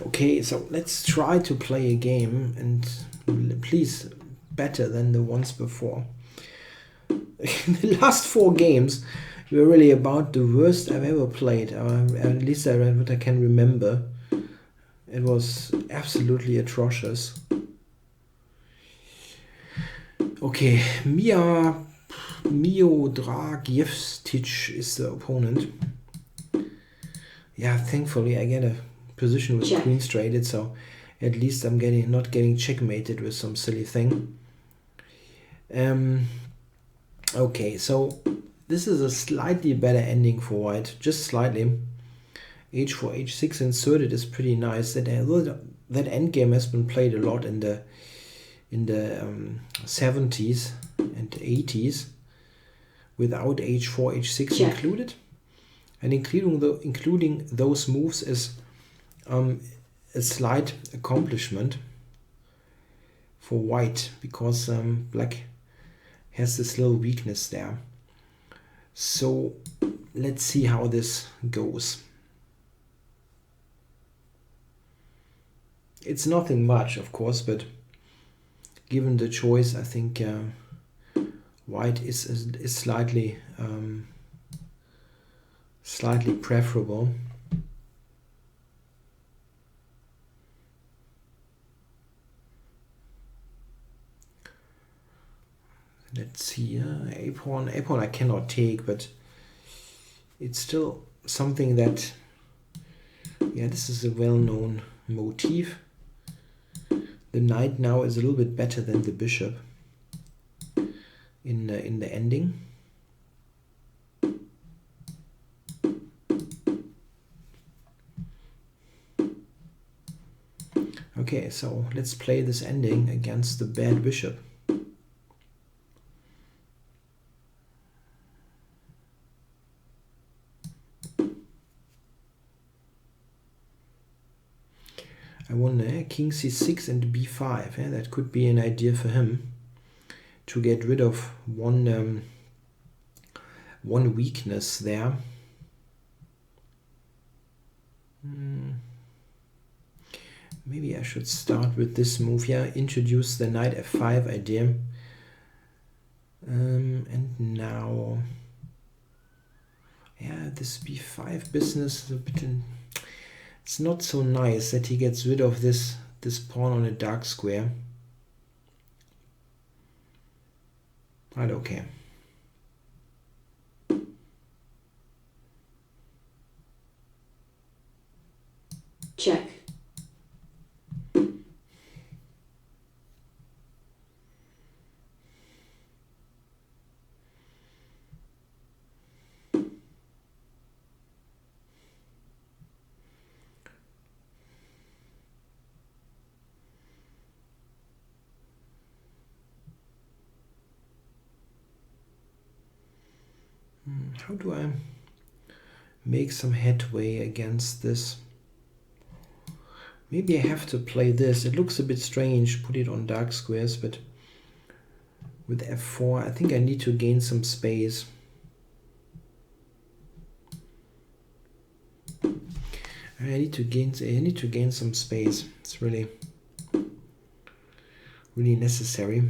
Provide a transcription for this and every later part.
Okay, so let's try to play a game, and please better than the ones before. The last 4 games were really about the worst I've ever played, at least what I can remember. It was absolutely atrocious. Okay, MiodragJevtic is the opponent. Yeah, thankfully I get a position with queen straighted, so at least I'm not getting checkmated with some silly thing. Okay, so this is a slightly better ending for white, just slightly. H4, H6 inserted is pretty nice. That endgame has been played a lot in the 70s and 80s without H4, H6 included. And including those moves is a slight accomplishment for white, because black has this little weakness there. So let's see how this goes. It's nothing much, of course, but given the choice, I think white is slightly preferable. Let's see, a pawn I cannot take, but it's still something that, yeah, this is a well-known motif. The knight now is a little bit better than the bishop in the ending. Okay, so let's play this ending against the bad bishop. I won king c6 and b5. Yeah, that could be an idea for him to get rid of one weakness there. Maybe I should start with this move here, introduce the knight f5 idea. And now, yeah, this b5 business is a bit it's not so nice that he gets rid of this pawn on a dark square. But okay. Check. How do I make some headway against this? Maybe I have to play this. It looks a bit strange, put it on dark squares, but with f4 I think I need to gain some space. I need to gain some space. It's really necessary.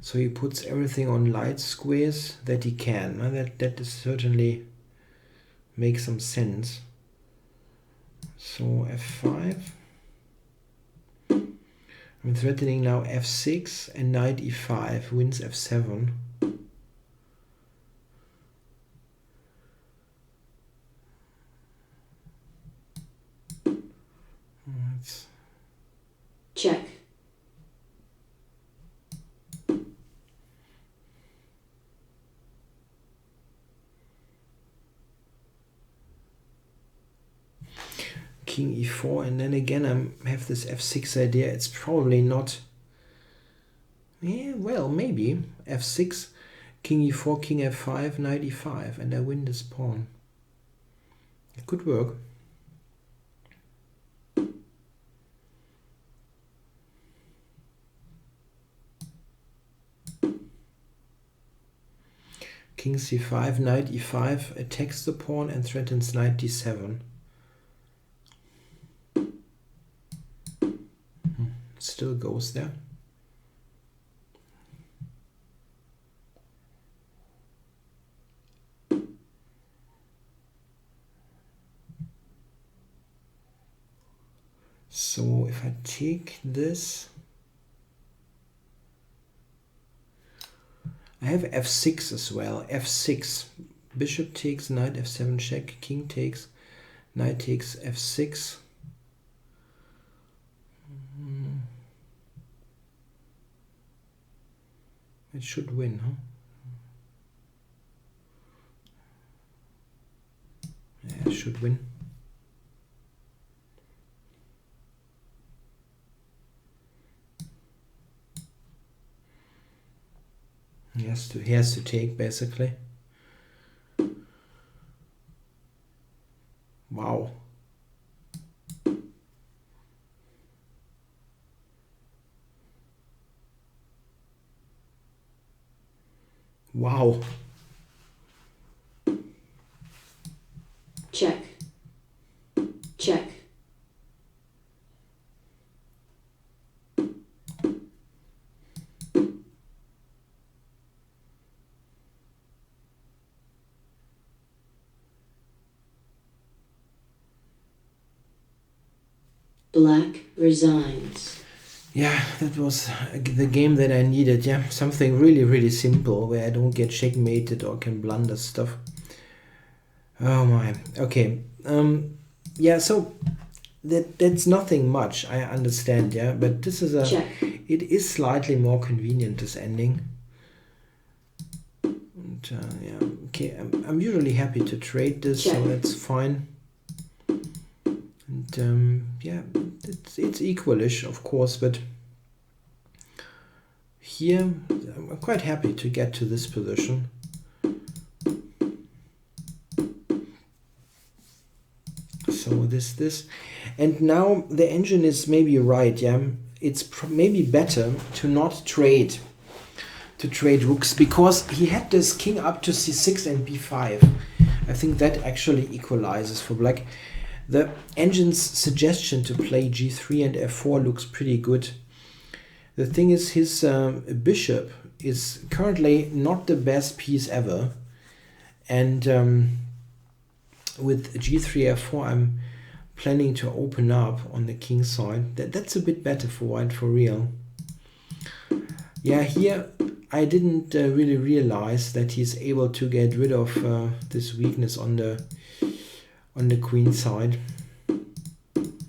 So he puts everything on light squares that he can. That is certainly makes some sense. So f5. I'm threatening now f6 and knight e5 wins f7. Check. King e4, and then again I have this f6 idea. It's probably not, yeah, well, maybe f6, king e4, king f5, knight e5, and I win this pawn. It could work. King c5, knight e5 attacks the pawn and threatens knight d7. Still goes there. So if I take this, I have f6 as well. f6, bishop takes, knight f7 check, king takes, knight takes f6. It should win, huh? Yeah, it should win. He has to take, basically. Wow. Wow. Check. Check. Black resigns. Yeah, that was the game that I needed. Yeah, something really, really simple where I don't get checkmated or can blunder stuff. Oh my. Okay. Yeah. So that's nothing much. I understand. Yeah, but this is Check. It is slightly more convenient, this ending. And, yeah. Okay. I'm usually happy to trade this, Check. so that's fine. And yeah, it's equalish, of course, but here I'm quite happy to get to this position. So this, and now the engine is maybe right. Yeah, it's maybe better to not trade rooks, because he had this king up to c6 and b5. I think that actually equalizes for black. The engine's suggestion to play g3 and f4 looks pretty good. The thing is, his bishop is currently not the best piece ever, and with g3 f4 I'm planning to open up on the king side. That's a bit better for white for real. Yeah, here I didn't really realize that he's able to get rid of this weakness on the queen side.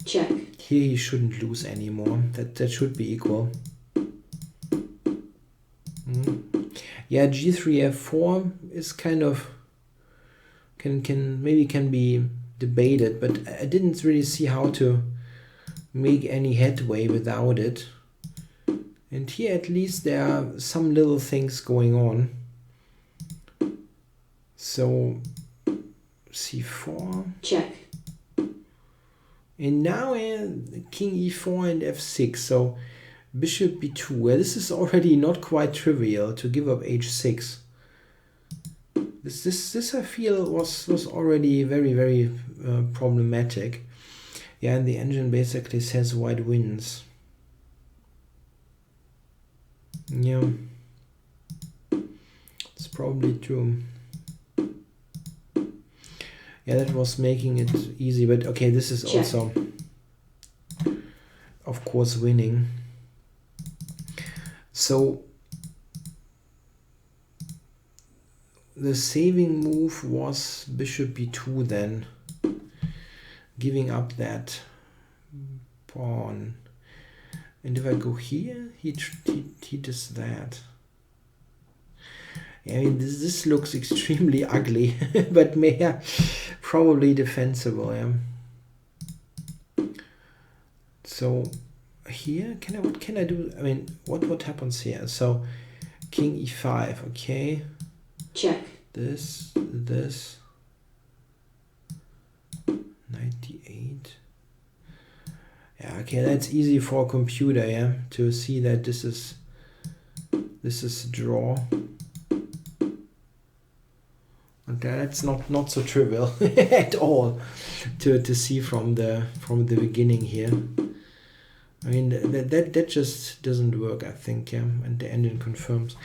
Check. Here he shouldn't lose anymore. That should be equal. Yeah, g3 f4 is kind of can be debated, but I didn't really see how to make any headway without it. And here at least there are some little things going on. So c4. Check. And now king e4 and f6. So bishop b2. Well, this is already not quite trivial to give up h6. This I feel was already very, very problematic. Yeah, and the engine basically says white wins. Yeah, it's probably true. Yeah, that was making it easy, but okay, this is Check. also, of course, winning. So the saving move was bishop b2 then, giving up that pawn. And if I go here, he does that. I mean, this looks extremely ugly, but probably defensible. Yeah. So here, what can I do? I mean, what happens here? So king e5. Okay. Check. This. Knight d8. Yeah, okay, that's easy for a computer, yeah, to see that this is a draw. that's not so trivial at all to see from the beginning here. I mean, that just doesn't work, I think, yeah. And the ending confirms.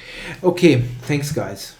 Okay, thanks, guys.